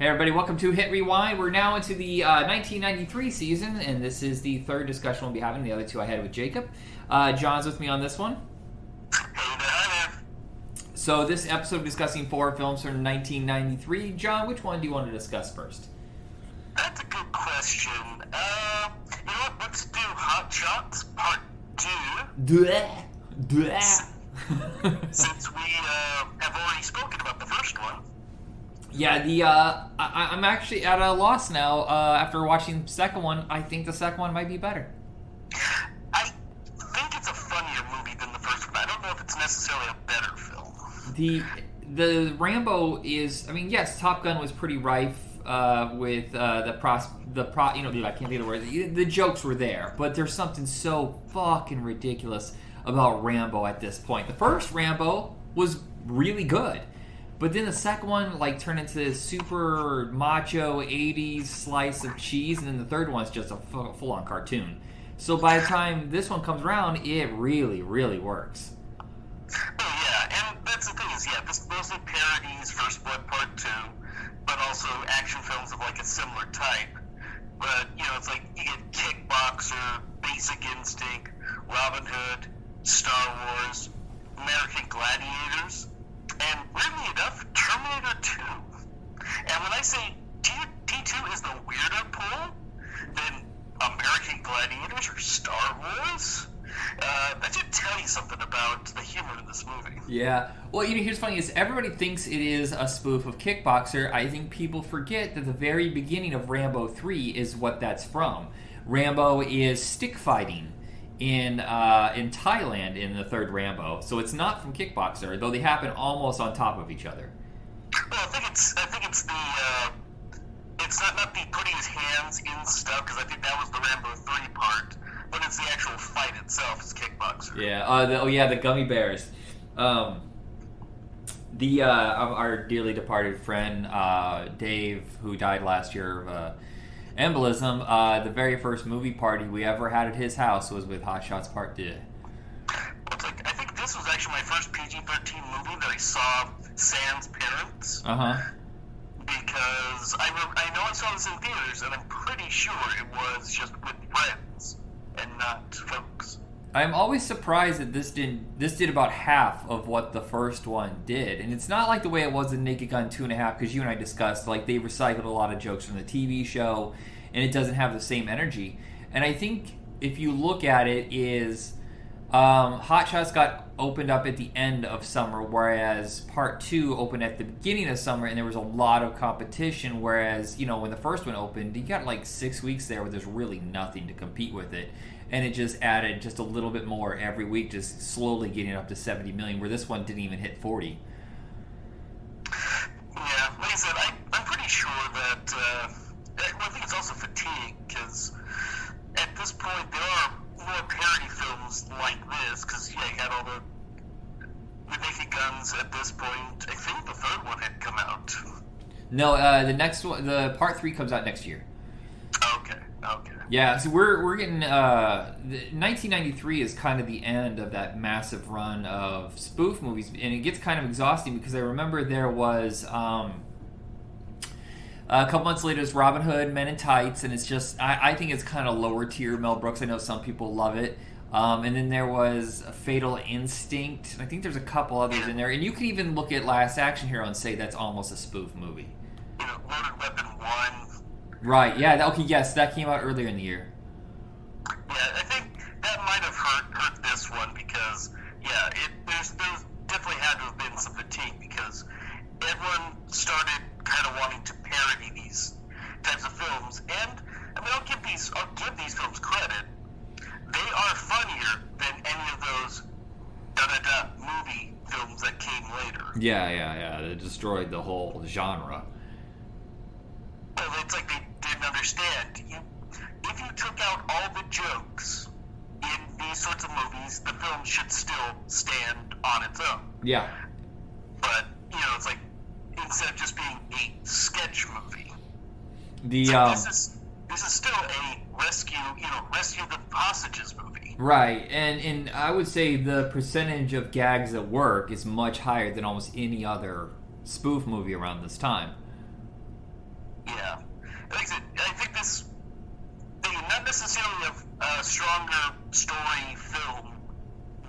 Hey everybody, welcome to Hit Rewind. We're now into the 1993 season, and this is the third discussion we'll be having. The other two I had with Jacob. John's with me on this one. Hey there. So this episode discussing 4 films from 1993. John, which one do you want to discuss first? That's a good question. You know what? Let's do Hot Shots Part 2. Since we have already spoken about the first one. Yeah, I'm actually at a loss now. After watching the second one, I think the second one might be better. I think it's a funnier movie than the first one. I don't know if it's necessarily a better film. The Rambo is, I mean, yes, Top Gun was pretty rife with I can't think of the word. The jokes were there, but there's something so fucking ridiculous about Rambo at this point. The first Rambo was really good. But then the second one turned into this super macho 80s slice of cheese, and then the third one's just a full-on cartoon. So by the time this one comes around, it really, really works. Oh yeah, and that's the thing is, this mostly parodies First Blood Part 2, but also action films of a similar type. But, it's like you get Kickboxer, Basic Instinct, Robin Hood, Star Wars, American Gladiators, and weirdly enough, Terminator 2. And when I say T2 is the weirder pull than American Gladiators or Star Wars, that should tell you something about the humor in this movie. Yeah. Well, here's funny is everybody thinks it is a spoof of Kickboxer. I think people forget that the very beginning of Rambo 3 is what that's from. Rambo is stick fighting in Thailand in the third Rambo, so it's not from Kickboxer, though they happen almost on top of each other. Well, I think it's the it's not the putting his hands in stuff, because I think that was the Rambo 3 part, but it's the actual fight itself is Kickboxer. Yeah. The gummy bears. Our dearly departed friend Dave, who died last year of embolism, the very first movie party we ever had at his house was with Hot Shots Part 2. I think this was actually my first PG-13 movie that I saw sans parents. Because I know I saw this in theaters, and I'm pretty sure it was just with friends and not folks. I'm always surprised that this did about half of what the first one did, and it's not like the way it was in Naked Gun 2.5, because you and I discussed they recycled a lot of jokes from the TV show, and it doesn't have the same energy. And I think if you look at it, is Hot Shots got opened up at the end of summer, whereas Part 2 opened at the beginning of summer, and there was a lot of competition. Whereas when the first one opened, you got 6 weeks there where there's really nothing to compete with it. And it just added just a little bit more every week, just slowly getting up to 70 million, where this one didn't even hit 40. Yeah, like I said, I'm pretty sure that, I think it's also fatigue, because at this point there are more parody films like this, because, you had all the Naked Guns at this point. I think the third one had come out. No, the next one, the Part 3 comes out next year. Okay. Yeah, so we're getting 1993 is kind of the end of that massive run of spoof movies, and it gets kind of exhausting because I remember there was a couple months later, it's Robin Hood, Men in Tights, and it's just I think it's kind of lower tier Mel Brooks. I know some people love it, and then there was Fatal Instinct. I think there's a couple others in there, and you can even look at Last Action Hero and say that's almost a spoof movie. Loaded Weapon 1. Right, yeah, okay, yes, that came out earlier in the year. Yeah, I think that might have hurt this one, because, there's definitely had to have been some fatigue, because everyone started kind of wanting to parody these types of films, and, I'll give these films credit. They are funnier than any of those movie films that came later. Yeah, they destroyed the whole genre. Well, it's like they didn't understand. If you took out all the jokes in these sorts of movies, the film should still stand on its own. Yeah. But, it's like, instead of just being a sketch movie. This is still a rescue the hostages movie. Right, and I would say the percentage of gags that work is much higher than almost any other spoof movie around this time. story film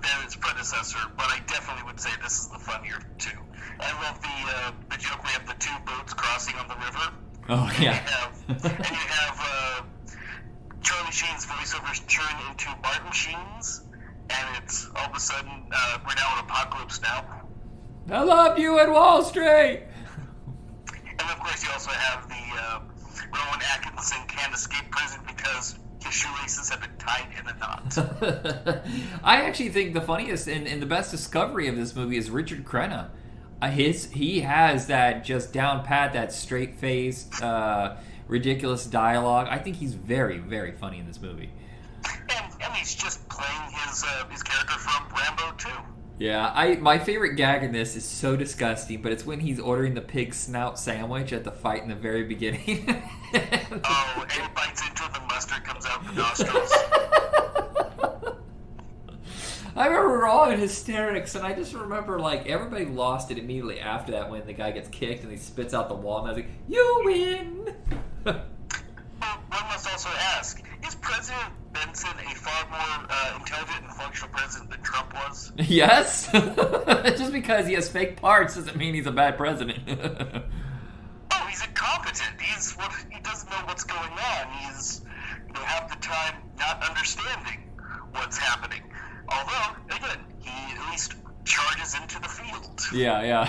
than its predecessor, but I definitely would say this is the funnier two. I love the joke we have the two boats crossing on the river. Oh, yeah. And you have Charlie Sheen's voiceovers turn into Martin Sheen's, and it's all of a sudden we're now in Apocalypse Now. I love you at Wall Street! And of course you also have the Rowan Atkinson can't escape prison because his shoelaces have been tied in a knot. I actually think the funniest and the best discovery of this movie is Richard Crenna. He has that just down pat, that straight face, ridiculous dialogue. I think he's very, very funny in this movie. And he's just playing his character from Rambo 2. Yeah, my favorite gag in this is so disgusting, but it's when he's ordering the pig snout sandwich at the fight in the very beginning. Oh, and he bites into it, the mustard comes out the nostrils. I remember we were all in hysterics, and I just remember, like, everybody lost it immediately after that when the guy gets kicked and he spits out the wall, and I was like, you win! Well, one must also ask, is President Benson a far more intelligent and functional president than Trump was? Yes! Just because he has fake parts doesn't mean he's a bad president. Oh, he's incompetent. He doesn't know what's going on. He's half the time not understanding what's happening. Although, again, he at least charges into the field. Yeah.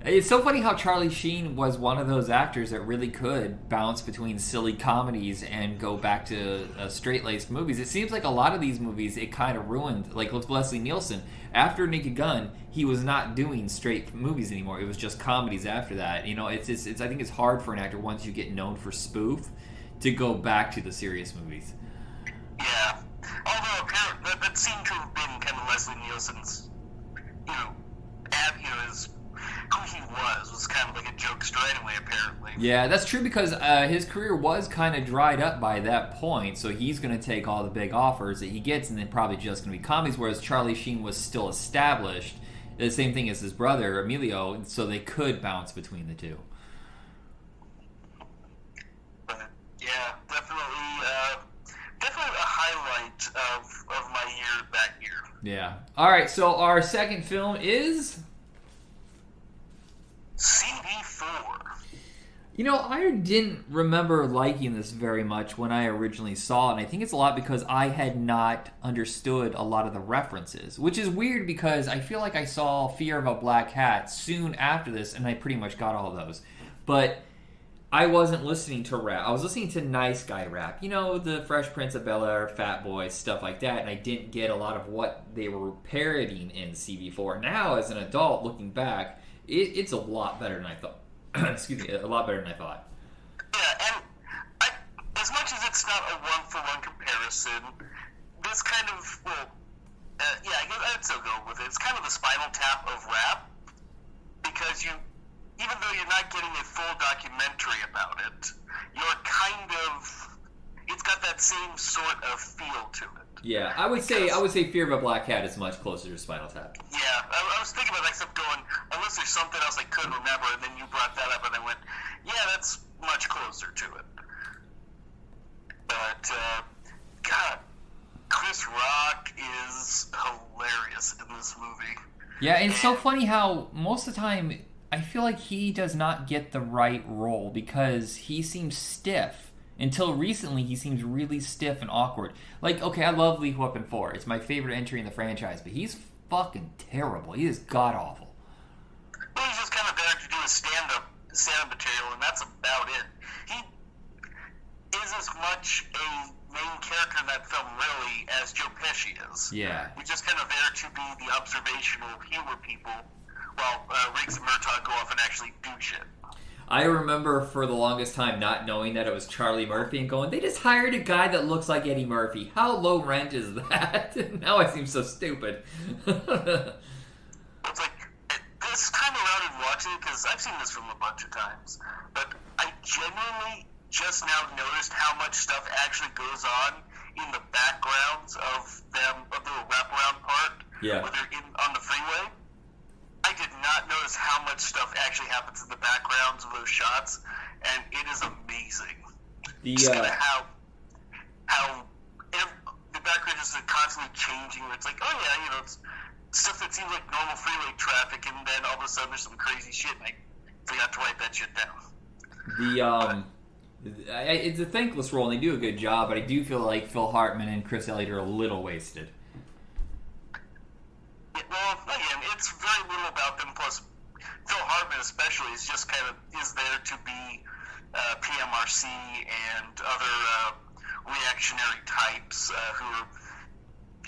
It's so funny how Charlie Sheen was one of those actors that really could bounce between silly comedies and go back to straight-laced movies. It seems like a lot of these movies, it kind of ruined. Like, with Leslie Nielsen, after Naked Gun, he was not doing straight movies anymore. It was just comedies after that. You know, it's I think it's hard for an actor, once you get known for spoof, to go back to the serious movies. Yeah. Although apparently that seemed to have been kind of Leslie Nielsen's, his who he was kind of like a jokester anyway, apparently. Yeah, that's true because his career was kind of dried up by that point, so he's going to take all the big offers that he gets and then probably just going to be comedies, whereas Charlie Sheen was still established, the same thing as his brother, Emilio, so they could bounce between the two. But, yeah, definitely a highlight of my year that year. Yeah. All right, so our second film is CB4. You know, I didn't remember liking this very much when I originally saw it, and I think it's a lot because I had not understood a lot of the references, which is weird because I feel like I saw Fear of a Black Hat soon after this, and I pretty much got all of those. But I wasn't listening to rap. I was listening to nice guy rap. You know, the Fresh Prince of Bel-Air, Fat Boy, stuff like that, and I didn't get a lot of what they were parodying in CB4. Now, as an adult, looking back, it's a lot better than I thought. Excuse me, a lot better than I thought. Yeah, and as much as it's not a one-for-one comparison, this kind of, I guess I'd still go with it. It's kind of the Spinal Tap of rap, because even though you're not getting a full documentary about it, you're kind of, it's got that same sort of feel to it. Yeah, I would say Fear of a Black Cat is much closer to Spinal Tap. Yeah, I was thinking about it, I kept going, unless there's something else I couldn't remember, and then you brought that up, and I went, yeah, that's much closer to it. But, God, Chris Rock is hilarious in this movie. Yeah, and it's so funny how most of the time I feel like he does not get the right role because he seems stiff. Until recently, he seems really stiff and awkward. Like, okay, I love Lethal Weapon 4. It's my favorite entry in the franchise, but he's fucking terrible. He is god-awful. Well, he's just kind of there to do his stand-up material, and that's about it. He is as much a main character in that film, really, as Joe Pesci is. Yeah. He's just kind of there to be the observational humor people, while Riggs and Murtaugh go off and actually do shit. I remember for the longest time not knowing that it was Charlie Murphy and going, they just hired a guy that looks like Eddie Murphy. How low rent is that? Now I seem so stupid. It's like, this time around and watching it, because I've seen this film a bunch of times, but I genuinely just now noticed how much stuff actually goes on in the backgrounds of them, of the wraparound part, Yeah. where they're on the freeway. I did not notice how much stuff actually happens in the backgrounds of those shots, and it is amazing. Just kind of how constantly changing. Where it's like, oh yeah, it's stuff that seems like normal freeway traffic, and then all of a sudden there's some crazy shit, and I forgot to write that shit down. It's a thankless role, and they do a good job, but I do feel like Phil Hartman and Chris Elliott are a little wasted. Yeah, well, again, it's very little about them. Plus, Phil Hartman especially is just kind of there to be PMRC and other reactionary types who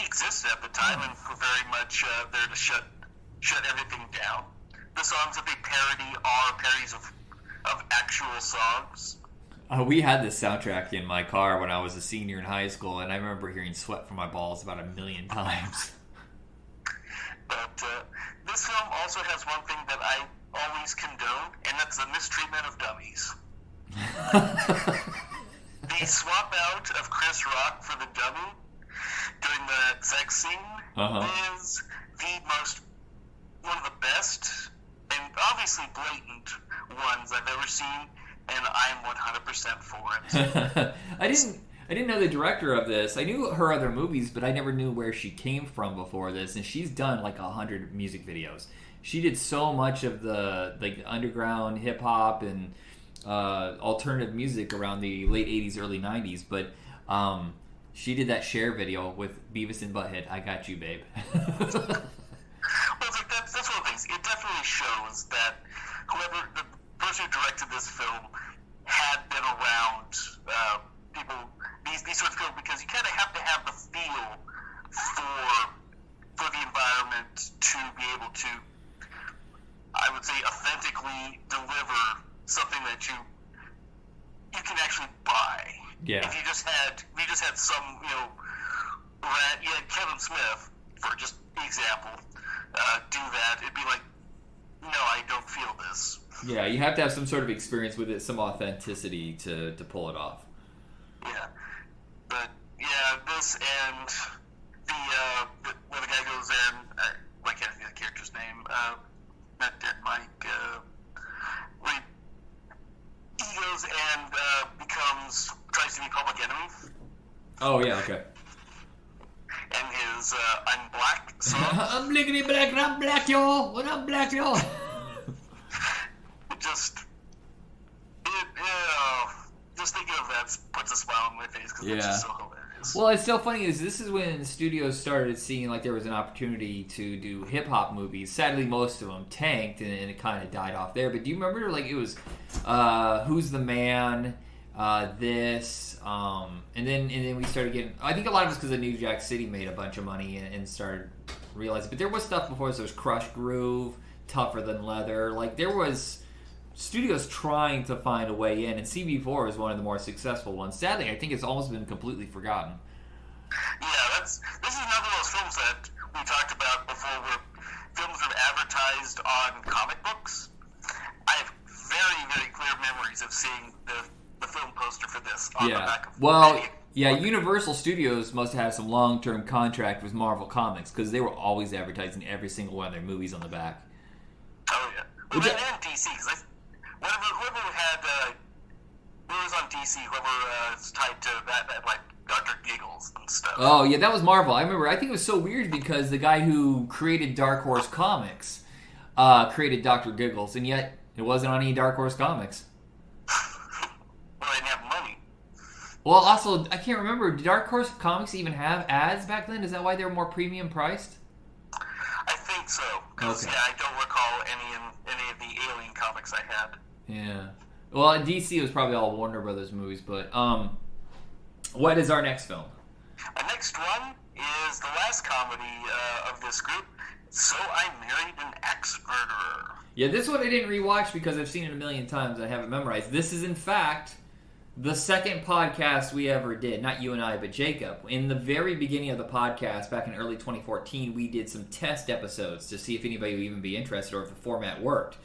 existed at the time and were very much there to shut everything down. The songs that they parody are parodies of actual songs. We had this soundtrack in my car when I was a senior in high school, and I remember hearing "Sweat from My Balls" about 1,000,000 times. But this film also has one thing that I always condone, and that's the mistreatment of dummies. The swap out of Chris Rock for the dummy during the sex scene is one of the best and obviously blatant ones I've ever seen, and I'm 100% for it. I didn't know the director of this. I knew her other movies, but I never knew where she came from before this. And she's done like 100 music videos. She did so much of the underground hip hop and alternative music around the late 80s, early 90s. But she did that Cher video with Beavis and Butthead. I got you, babe. Well, that's one of the things. It definitely shows that whoever the person who directed this film had been around people, these sorts of films, because you kind of have to have the feel for the environment to be able to, I would say, authentically deliver something that you can actually buy. Yeah. If you just had some, Kevin Smith, for just example, do that, it'd be like, no, I don't feel this. Yeah, you have to have some sort of experience with it, some authenticity to pull it off. Yeah, but yeah, this and where the guy goes in, I can't think of the character's name, not Dead Mike, where he goes and tries to be Public Enemy. Oh yeah, okay. And his I'm Black song. I'm blickety black and I'm black, y'all. What up, black, y'all? Just thinking of that puts a smile on my face because it's just so hilarious. Well, it's so funny is this is when studios started seeing like there was an opportunity to do hip hop movies. Sadly, most of them tanked and it kind of died off there. But do you remember like it was Who's the Man? And then we started getting. I think a lot of it's because New Jack City made a bunch of money and started realizing. But there was stuff before. So there was Crush Groove, Tougher Than Leather. Like there was studios trying to find a way in, and CB4 is one of the more successful ones. Sadly, I think it's almost been completely forgotten. Yeah, this is another of those films that we talked about before, where films are advertised on comic books. I have very, very clear memories of seeing the film poster for this on the back of Universal Studios must have some long-term contract with Marvel Comics because they were always advertising every single one of their movies on the back. Oh yeah, well, and DC, because whoever was on DC, whoever is tied to that like Dr. Giggles and stuff. Oh yeah, that was Marvel. I remember. I think it was so weird because the guy who created Dark Horse Comics created Dr. Giggles, and yet it wasn't on any Dark Horse Comics. Well, they didn't have money. Well, also, I can't remember. Did Dark Horse Comics even have ads back then? Is that why they were more premium priced? I think so. Because, I don't recall any of the Alien comics I had. Yeah. Well, DC was probably all Warner Brothers movies, but what is our next film? Our next one is the last comedy of this group, So I Married an Axe-Murderer. Yeah, this one I didn't rewatch because I've seen it a million times. I have it memorized. This is, in fact, the second podcast we ever did. Not you and I, but Jacob. In the very beginning of the podcast, back in early 2014, we did some test episodes to see if anybody would even be interested or if the format worked.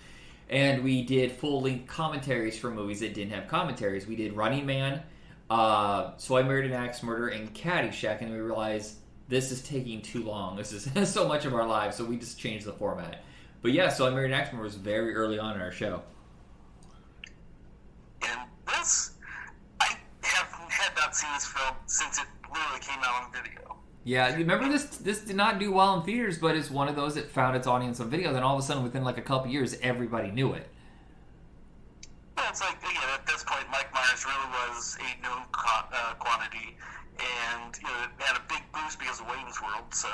And we did full-length commentaries for movies that didn't have commentaries. We did Running Man, So I Married an Axe-Murderer, and Caddyshack, and we realized this is taking too long. This is so much of our lives, so we just changed the format. But yeah, So I Married an Axe-Murderer was very early on in our show. And this, I had not seen this film since it literally came out on video. Yeah, remember this did not do well in theaters, but it's one of those that found its audience on video. Then all of a sudden, within like a couple years, everybody knew it. Yeah, it's like, again, at this point, Mike Myers really was a known quantity, and it had a big boost because of Wayne's World. So,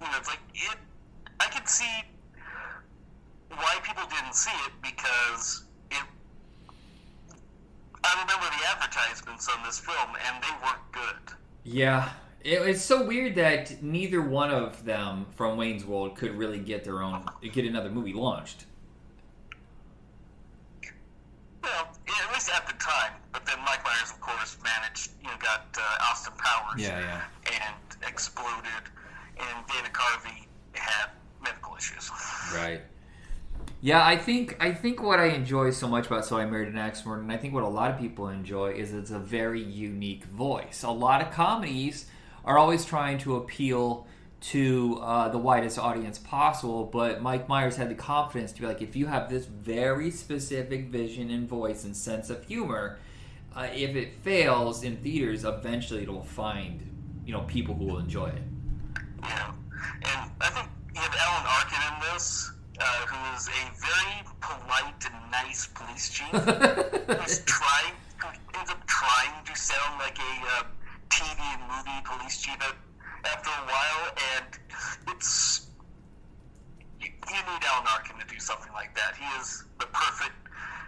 it's like I could see why people didn't see it because I remember the advertisements on this film, and they weren't good. Yeah, it's so weird that neither one of them from Wayne's World could really get another movie launched. Well, at least at the time. But then Mike Myers, of course, managed, got Austin Powers. Yeah. And exploded. And Dana Carvey had medical issues. Right. Yeah, I think what I enjoy so much about So I Married an Axe Murderer, and I think what a lot of people enjoy, is it's a very unique voice. A lot of comedies are always trying to appeal to the widest audience possible, but Mike Myers had the confidence to be like, if you have this very specific vision and voice and sense of humor, if it fails in theaters, eventually it'll find people who will enjoy it. Yeah, and I think you have Alan Arkin in this, who is a very polite and nice police chief who ends up trying to sound like a TV and movie police chief after a while, and you need Alan Arkin to do something like that. He is the perfect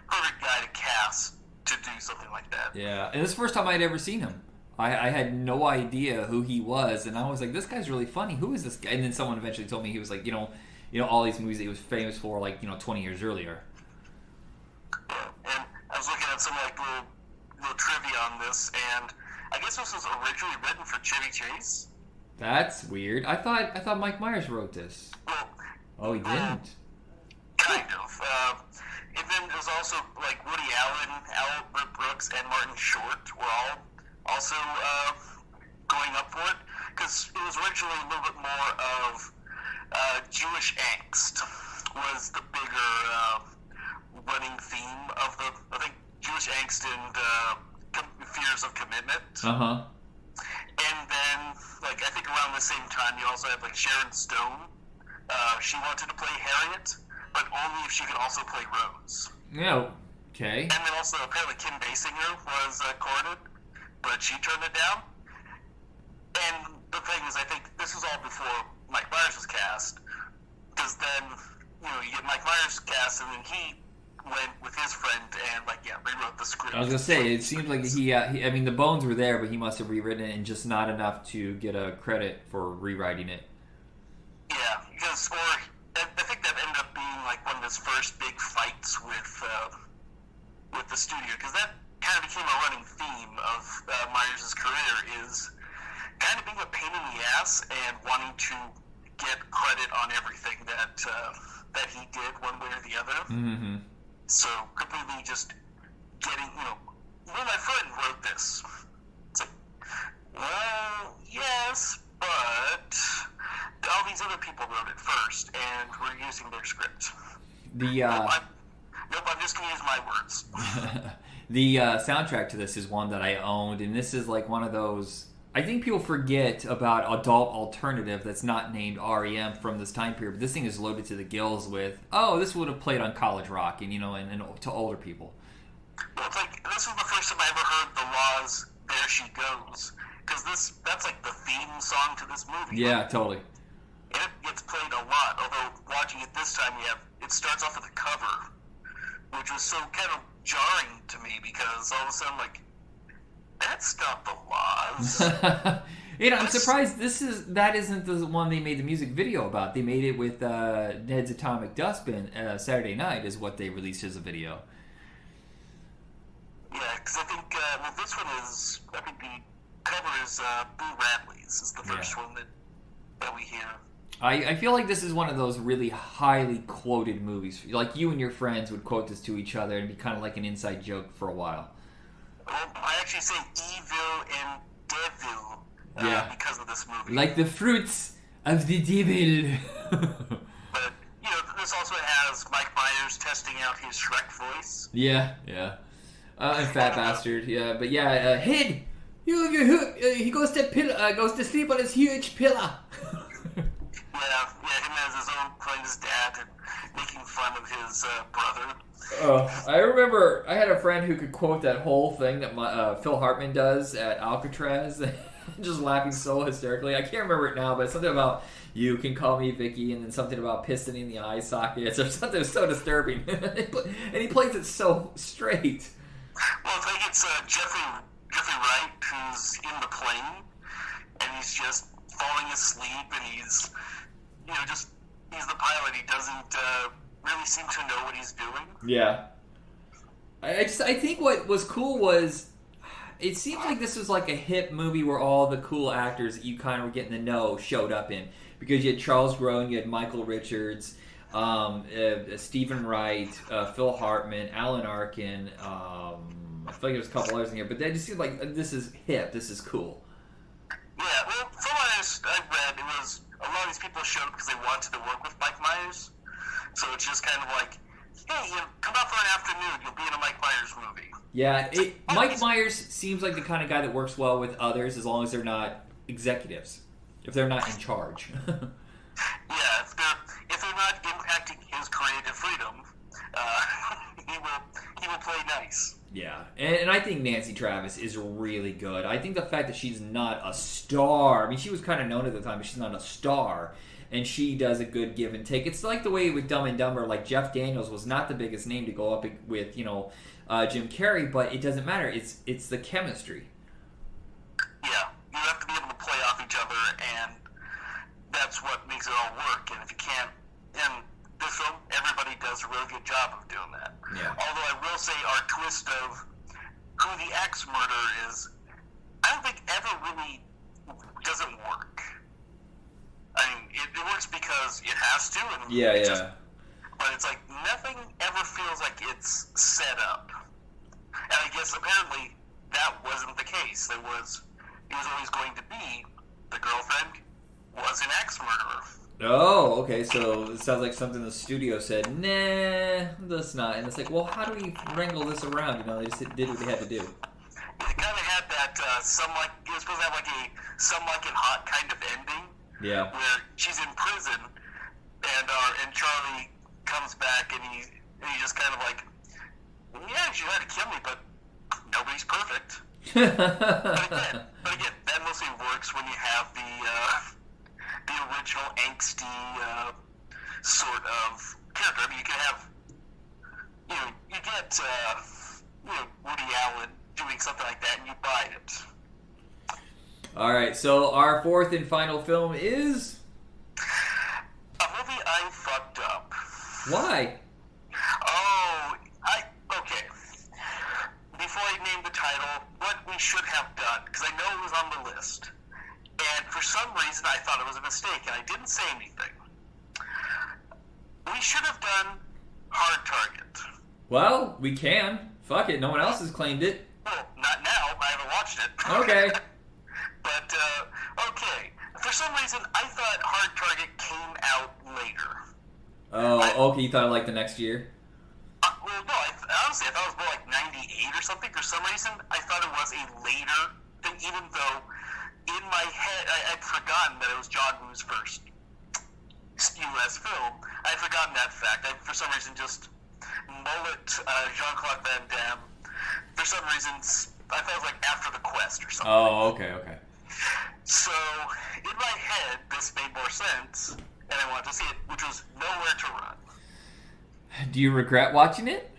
guy to cast to do something like that. Yeah, and this is the first time I'd ever seen him. I had no idea who he was, and I was like, this guy's really funny. Who is this guy? And then someone eventually told me he was like, all these movies that he was famous for, like, 20 years earlier. Yeah, and I was looking at some little trivia on this, and I guess this was originally written for Chevy Chase. That's weird. I thought Mike Myers wrote this. Well, he didn't. Kind of. And then there's also like Woody Allen, Albert Brooks, and Martin Short were all also going up for it, because it was originally a little bit more of Jewish angst was the bigger running theme of I think Jewish angst and fears of commitment. Uh-huh. And then, like, I think around the same time, you also have, like, Sharon Stone. She wanted to play Harriet, but only if she could also play Rose. Yeah, okay. And then also, apparently, Kim Basinger was courted, but she turned it down. And the thing is, I think this was all before Mike Myers was cast, because then, you get Mike Myers cast, and then he went with his friend and rewrote the script. I was gonna say, it seems like he I mean, the bones were there, but he must have rewritten it, and just not enough to get a credit for rewriting it. Yeah, because I think that ended up being like one of his first big fights with the studio, because that kind of became a running theme of Myers' career, is kind of being a pain in the ass and wanting to get credit on everything that he did one way or the other. Mm-hmm. So completely just getting, my friend wrote this. It's like, well, yes, but all these other people wrote it first, and we're using their script. I'm just going to use my words. The soundtrack to this is one that I owned, and this is like one of those... I think people forget about adult alternative that's not named REM from this time period, but this thing is loaded to the gills with, this would have played on College Rock, and and to older people. Well, it's like, this was the first time I ever heard The Law's There She Goes, because that's like the theme song to this movie. Yeah, totally. And it gets played a lot, although watching it this time, it starts off with a cover, which was so kind of jarring to me, because all of a sudden, I'm like, that's not The Laws. I'm surprised that isn't the one they made the music video about. They made it with Ned's Atomic Dustbin. Saturday Night is what they released as a video. Yeah, because I think this one is, I think the cover is Boo Radley's is the first one that we hear. I feel like this is one of those really highly quoted movies. Like, you and your friends would quote this to each other and be kind of like an inside joke for a while. Well, I actually say evil and devil because of this movie. Like the fruits of the devil. But, this also has Mike Myers testing out his Shrek voice. Yeah. Fat bastard. Yeah, but Hid! He goes to sleep on his huge pillow. Yeah, him as his own playing his dad and making fun of his brother. Oh, I remember I had a friend who could quote that whole thing that Phil Hartman does at Alcatraz, just laughing so hysterically. I can't remember it now, but it's something about "you can call me Vicky," and then something about pistoning the eye sockets or something so disturbing. And he plays it so straight. Well, I think it's Jeffrey Wright who's in the plane, and he's just falling asleep, and he's the pilot. He doesn't really seem to know what he's doing. Yeah. I think what was cool was it seems like this was like a hip movie where all the cool actors that you kind of were getting to know showed up in, because you had Charles Grodin, you had Michael Richards, Stephen Wright, Phil Hartman, Alan Arkin. I feel like there was a couple others in here, but they just seemed like this is hip, this is cool. Yeah, well, from what I've read, it was a lot of these people showed up because they wanted to work with Mike Myers. So it's just kind of like, hey, come out for an afternoon, you'll be in a Mike Myers movie. Yeah, Mike Myers seems like the kind of guy that works well with others as long as they're not executives, if they're not in charge. Yeah, if they're not impacting his creative freedom, he will play nice. Yeah, and I think Nancy Travis is really good. I think the fact that she's not a star, I mean, she was kind of known at the time, but she's not a star, and she does a good give and take. It's like the way with Dumb and Dumber, like Jeff Daniels was not the biggest name to go up with, Jim Carrey, but it doesn't matter. It's the chemistry. Yeah, you have to be able to play off each other, and that's what makes it all work. And if you can't, and this film, everybody does a really good job of doing that. Yeah. Although I will say our twist of who the axe murderer is, I don't think ever really doesn't work. I mean, it works because it has to. And Yeah. But it's like nothing ever feels like it's set up. And I guess apparently that wasn't the case. He was always going to be the girlfriend was an axe murderer. Oh, okay, so it sounds like something the studio said, nah, that's not. And it's like, well, how do we wrangle this around? They just did what they had to do. It kind of had that, it was supposed to have like a Some Like It Hot kind of ending. Yeah. Where she's in prison, and Charlie comes back, and he just kind of like, yeah, she tried to kill me, but nobody's perfect. but again, that mostly works when you have the original angsty sort of character. I mean, you can have, you get Woody Allen doing something like that, and you buy it. All right, so our fourth and final film is a movie I fucked up. Why? Okay. Before I name the title, what we should have done, because I know it was on the list, and for some reason I thought it was a mistake, and I didn't say anything. We should have done Hard Target. Well, we can. Fuck it, no one else has claimed it. Well, not now. I haven't watched it. Okay. But, okay. For some reason, I thought Hard Target came out later. Oh, okay, you thought like the next year? Well, no, honestly, I thought it was more like 98 or something. For some reason, I thought it was a later thing, even though in my head, I'd forgotten that it was John Woo's first U.S. film. I'd forgotten that fact. I, for some reason, just mullet Jean-Claude Van Damme. For some reasons, I thought it was like After the Quest or something. Oh, okay. So, in my head, this made more sense, and I wanted to see it, which was Nowhere to Run. Do you regret watching it?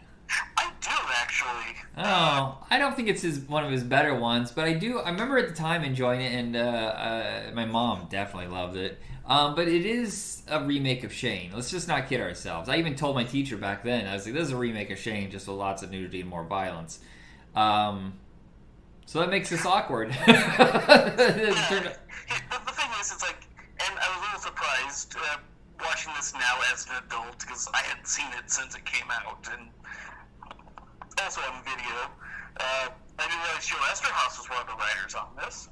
I do, actually. Oh, I don't think it's one of his better ones, but I do. I remember at the time enjoying it, and my mom definitely loved it. But it is a remake of Shane. Let's just not kid ourselves. I even told my teacher back then, I was like, this is a remake of Shane, just with lots of nudity and more violence. So that makes this awkward. The thing is, it's like, and I was a little surprised watching this now as an adult, because I hadn't seen it since it came out, and also on video. I didn't realize Joe Esterhaus was one of the writers on this.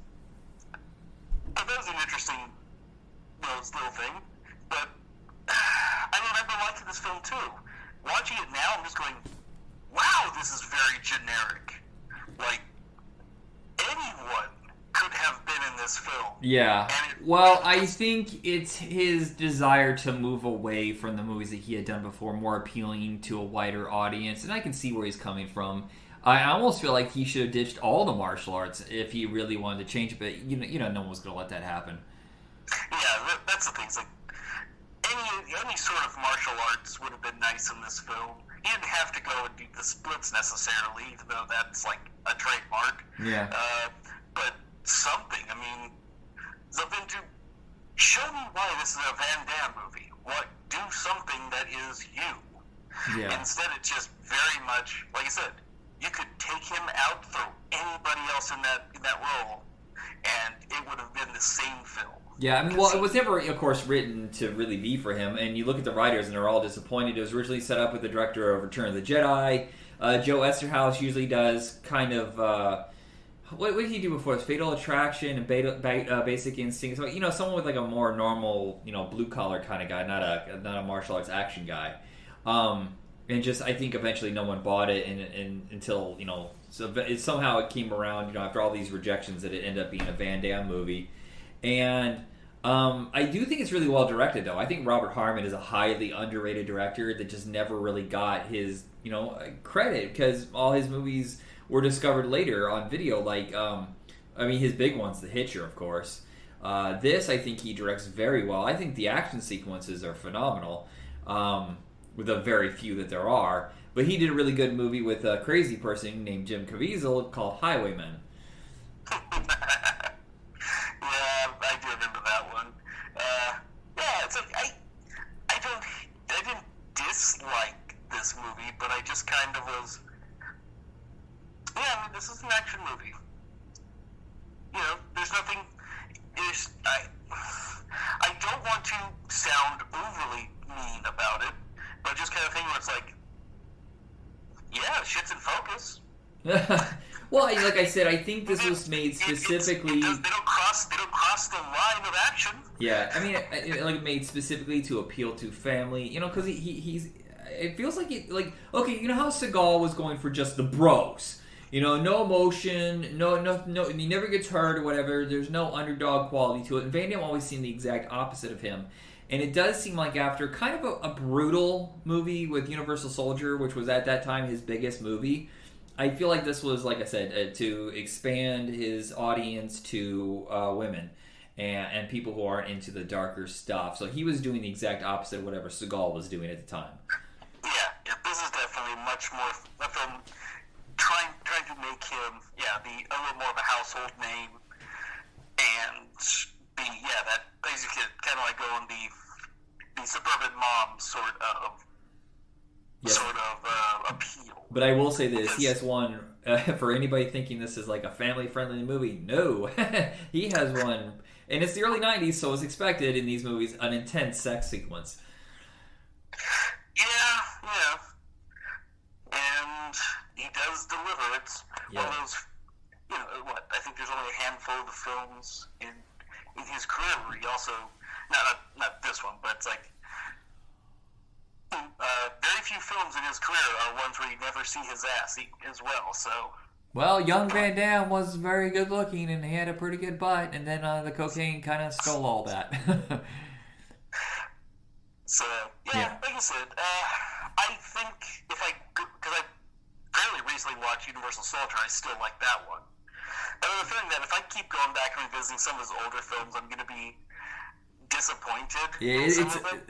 But that was an interesting little thing. But I remember watching this film too. Watching it now, I'm just going, wow, this is very generic. Like, anyone could have been in this film. Yeah. Well, I think it's his desire to move away from the movies that he had done before, more appealing to a wider audience, and I can see where he's coming from. I almost feel like he should have ditched all the martial arts if he really wanted to change it, but no one was going to let that happen. Yeah, that's the thing. It's like any sort of martial arts would have been nice in this film. He didn't have to go and do the splits necessarily, even though that's like a trademark. Yeah. But something. I mean, something to show me why this is a Van Damme movie. Do something that is you. Yeah. Instead, it's just very much like I said. You could take him out, throw anybody else in that role, and it would have been the same film. Yeah, I mean, well, it was never, of course, written to really be for him, and you look at the writers, and they're all disappointed. It was originally set up with the director of Return of the Jedi. Joe Esterhaus usually does kind of, what did he do before this? Fatal Attraction and Basic Instinct. So, someone with like a more normal, blue-collar kind of guy, not a martial arts action guy. And just, I think eventually no one bought it until, somehow it came around, after all these rejections that it ended up being a Van Damme movie. And I do think it's really well directed, though. I think Robert Harmon is a highly underrated director that just never really got his, credit, because all his movies were discovered later on video, like, his big ones, The Hitcher, of course. This, I think he directs very well. I think the action sequences are phenomenal. With the very few that there are. But he did a really good movie with a crazy person named Jim Caviezel called Highwaymen. Yeah, I do remember that one. It's like I didn't dislike this movie, but I just kind of was. Yeah, I mean, this is an action movie. There's nothing. I don't want to sound overly mean about it. But just kind of thing where it's like, yeah, shit's in focus. Well, like I said, I think this was made specifically. They don't cross the line of action. Yeah, I mean, it made specifically to appeal to family, because he's. It feels like okay, how Seagal was going for just the bros, no emotion, no, he never gets hurt or whatever. There's no underdog quality to it. And Van Damme always seemed the exact opposite of him. And it does seem like after kind of a brutal movie with Universal Soldier, which was at that time his biggest movie, I feel like this was, like I said, to expand his audience to women and people who aren't into the darker stuff. So he was doing the exact opposite of whatever Seagal was doing at the time. Yeah, this is definitely much more a film trying to make him, a little more of a household name, and that basically kind of like go in the suburban mom sort of appeal. But I will say this: he has won. For anybody thinking this is like a family-friendly movie, no, he has won, and it's the early '90s, so it's expected in these movies an intense sex sequence. Yeah, and he does deliver. It's one of those. I think there's only a handful of the films in his career where he also, not this one, but it's like very few films in his career are ones where you never see his ass as well. So, well, young Van Damme was very good looking and he had a pretty good butt, and then the cocaine kind of stole all that. So like I said, I think because I fairly recently watched Universal Soldier, I still like that one. I have a feeling that if I keep going back and revisiting some of his older films, I'm going to be disappointed. Yeah,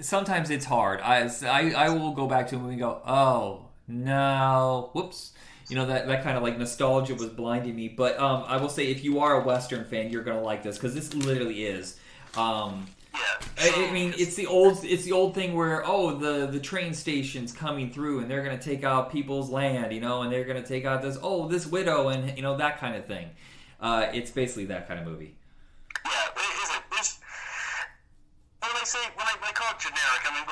sometimes it's hard. I will go back to a movie and go, oh no, whoops. That kind of like nostalgia was blinding me. But I will say, if you are a Western fan, you're going to like this because this literally is. I mean, it's the old thing where the train station's coming through and they're going to take out people's land, and they're going to take out this widow and that kind of thing. It's basically that kind of movie. Yeah, when I call it generic, I mean,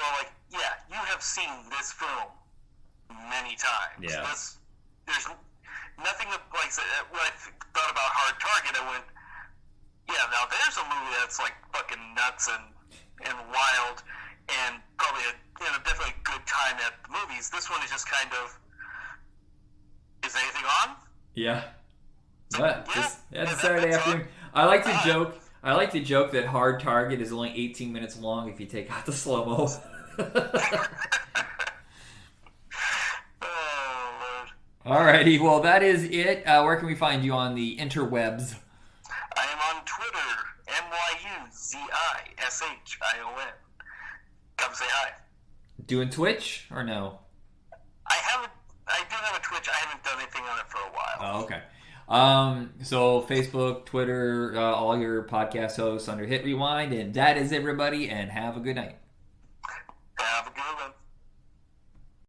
you have seen this film many times. Yeah. There's nothing that, when I thought about Hard Target, I went, now there's a movie that's like fucking nuts and wild and probably definitely a good time at the movies. This one is just kind of, is anything on? Yeah. What? Yeah. Just, Yeah, Saturday that's afternoon. I like to joke. I like to joke that Hard Target is only 18 minutes long if you take out the slow mo. Oh, Alrighty, well that is it. Where can we find you on the interwebs? I am on Twitter, MYUZISHION. Come say hi. Doing Twitch or no? I do have a Twitch. I haven't done anything on it for a while. Oh, okay. So Facebook, Twitter, all your podcast hosts under Hit Rewind, and that is everybody, and have a good night.